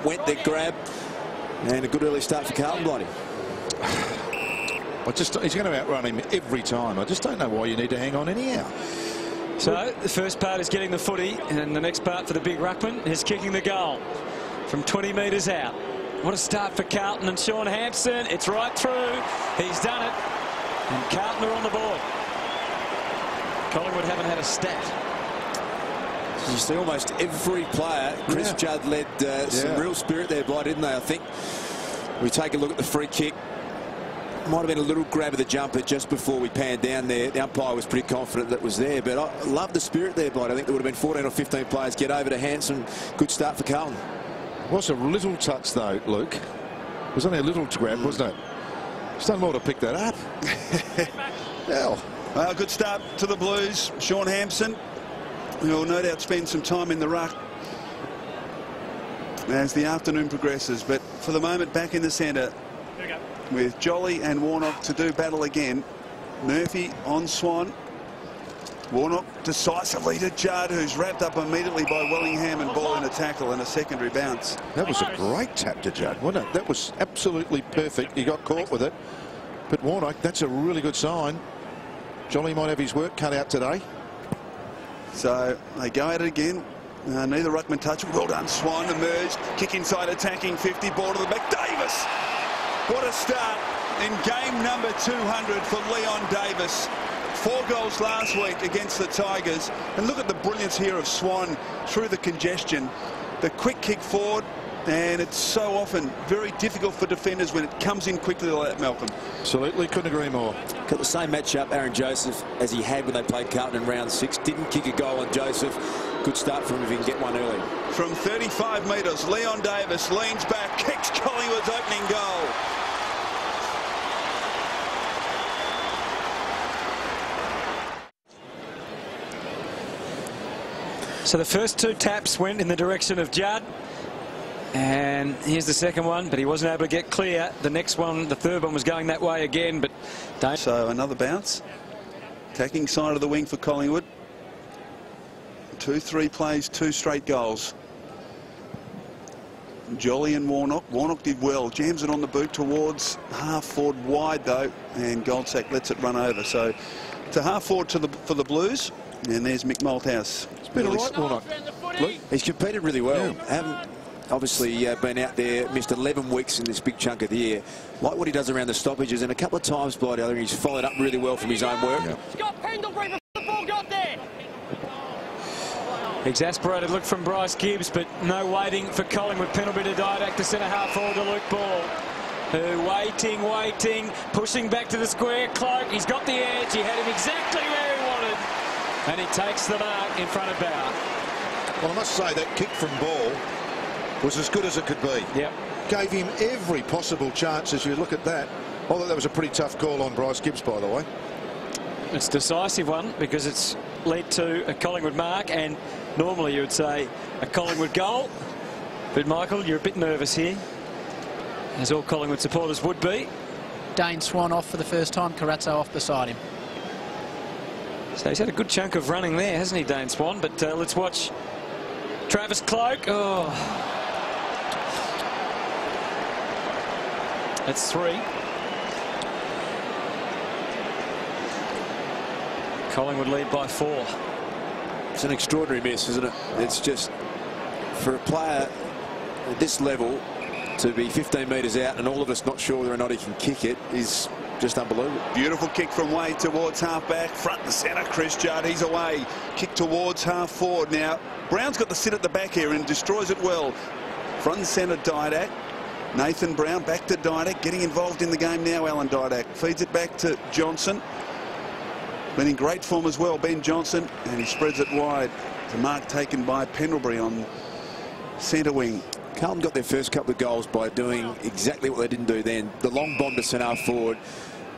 went the grab, and a good early start for Carton, Blighty. He's going to outrun him every time. I just don't know why you need to hang on anyhow. So the first part is getting the footy, and the next part for the big ruckman is kicking the goal from 20 metres out. What a start for Carton and Sean Hampson. It's right through. He's done it. And Carton are on the board. Collingwood haven't had a stat. You see almost every player. Chris Judd led some real spirit there, Blight, didn't they? I think we take a look at the free kick. Might have been a little grab of the jumper just before we panned down there. The umpire was pretty confident that was there, but I love the spirit there, Blight. I think there would have been 14 or 15 players get over to Hanson. Good start for Carlton. It was a little touch though, Luke. It was only a little grab, wasn't it? He's done more to pick that up. Well, good start to the Blues. Sean Hampson, who will no doubt spend some time in the ruck as the afternoon progresses, but for the moment back in the centre with Jolly and Warnock to do battle again. Murphy on Swan. Warnock decisively to Judd, who's wrapped up immediately by Wellingham and ball in a tackle and a secondary bounce. That was a great tap to Judd, wasn't it? That was absolutely perfect. He got caught with it. But Warnock, that's a really good sign. Jolly might have his work cut out today. So they go at it again. Neither ruckman touch. Well done, Swan emerged. Kick inside, attacking 50, ball to the back. Davis! What a start in game number 200 for Leon Davis. 4 goals last week against the Tigers. And look at the brilliance here of Swan through the congestion. The quick kick forward, and it's so often very difficult for defenders when it comes in quickly like that, Malcolm. Absolutely, couldn't agree more. Got the same matchup, Aaron Joseph, as he had when they played Carton in round 6. Didn't kick a goal on Joseph. Good start for him if he can get one early. From 35 metres, Leon Davis leans back, kicks Collingwood's opening goal. So the first 2 taps went in the direction of Judd. And here's the second one, but he wasn't able to get clear. The next one, the third one, was going that way again, but don't. So another bounce. Attacking side of the wing for Collingwood. 2-3 plays, 2 straight goals. Jolly and Warnock. Warnock did well. Jams it on the boot towards half forward wide though, and Goldsack lets it run over. So it's a half forward for the Blues. And there's Mick Malthouse. It's been all right, Warnock. He's competed really well. Haven't obviously been out there, missed 11 weeks in this big chunk of the year. Like what he does around the stoppages, and a couple of times, Blighty, I think he's followed up really well from his own work. Scott Pendlebury before the ball got there. Exasperated look from Bryce Gibbs, but no waiting for Collingwood. Pendlebury to Didac, the centre half forward to Luke Ball. Waiting, pushing back to the square. Cloak, he's got the edge. He had him exactly where he wanted. And he takes the mark in front of Bauer. Well, I must say that kick from Ball was as good as it could be. Yep. Gave him every possible chance as you look at that. Although that was a pretty tough call on Bryce Gibbs, by the way. It's a decisive one because it's led to a Collingwood mark, and normally you would say a Collingwood goal. But Michael, you're a bit nervous here, as all Collingwood supporters would be. Dane Swan off for the first time, Carazzo off beside him. So he's had a good chunk of running there, hasn't he, Dane Swan? But let's watch Travis Cloak. Oh, that's 3. Collingwood lead by 4. It's an extraordinary miss, isn't it? It's just, for a player at this level to be 15 metres out and all of us not sure whether or not he can kick it is just unbelievable. Beautiful kick from Wade towards half-back. Front and centre, Chris Judd. He's away. Kick towards half-forward. Now, Brown's got the sit at the back here and destroys it well. Front and centre, Didac. Nathan Brown back to Didac. Getting involved in the game now, Alan Didac. Feeds it back to Johnson. Been in great form as well, Ben Johnson. And he spreads it wide. The mark taken by Pendlebury on centre wing. Carlton got their first couple of goals by doing exactly what they didn't do then. The long bomb to centre forward.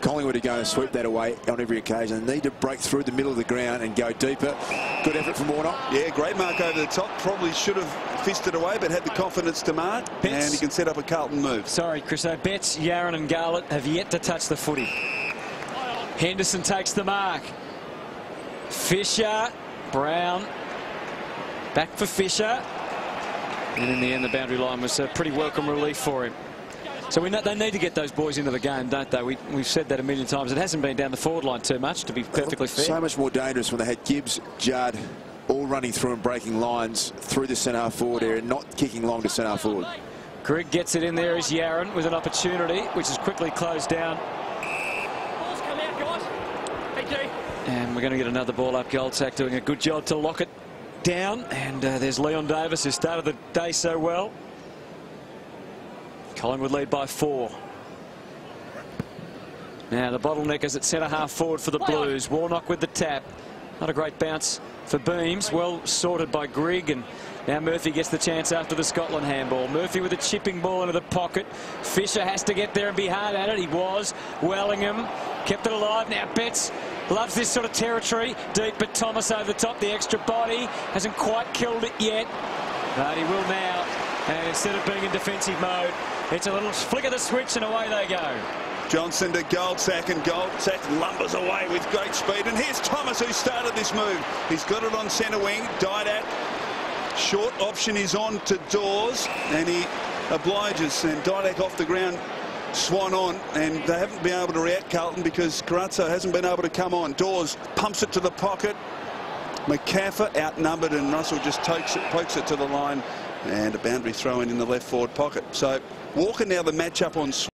Collingwood are going to sweep that away on every occasion. They need to break through the middle of the ground and go deeper. Good effort from Warnock. Yeah, great mark over the top. Probably should have fisted away, but had the confidence to mark. Betts. And he can set up a Carlton move. Sorry, Chris. Betts, Yaron and Garlett have yet to touch the footy. Henderson takes the mark. Fisher, Brown, back for Fisher. And in the end, the boundary line was a pretty welcome relief for him. So we know they need to get those boys into the game, don't they? We've said that a million times. It hasn't been down the forward line too much, to be perfectly fair. So much more dangerous when they had Gibbs, Judd, all running through and breaking lines through the centre forward area, not kicking long to centre forward. Greg gets it in there as Yaron with an opportunity, which is quickly closed down. Balls come out, guys. Thank you. And we're going to get another ball up. Goldsack doing a good job to lock it down. And there's Leon Davis, who started the day so well. Collingwood lead by 4. Now the bottleneck is at centre half forward for the Blues. Warnock with the tap. Not a great bounce for Beams. Well sorted by Grigg. And now Murphy gets the chance after the Scotland handball. Murphy with a chipping ball into the pocket. Fisher has to get there and be hard at it. He was. Wellingham kept it alive. Now Betts loves this sort of territory. Deep, but Thomas over the top. The extra body hasn't quite killed it yet, but he will now. And instead of being in defensive mode, it's a little flick of the switch and away they go. Johnson to Goldsack, and Goldsack lumbers away with great speed. And here's Thomas, who started this move. He's got it on centre wing. Didac. Short option is on to Dawes, and he obliges. And Didac off the ground, Swan on, and they haven't been able to react, Carlton, because Carazzo hasn't been able to come on. Dawes pumps it to the pocket. McCaffer outnumbered, and Russell just pokes it to the line, and a boundary throw in the left forward pocket. So Walker now the match up on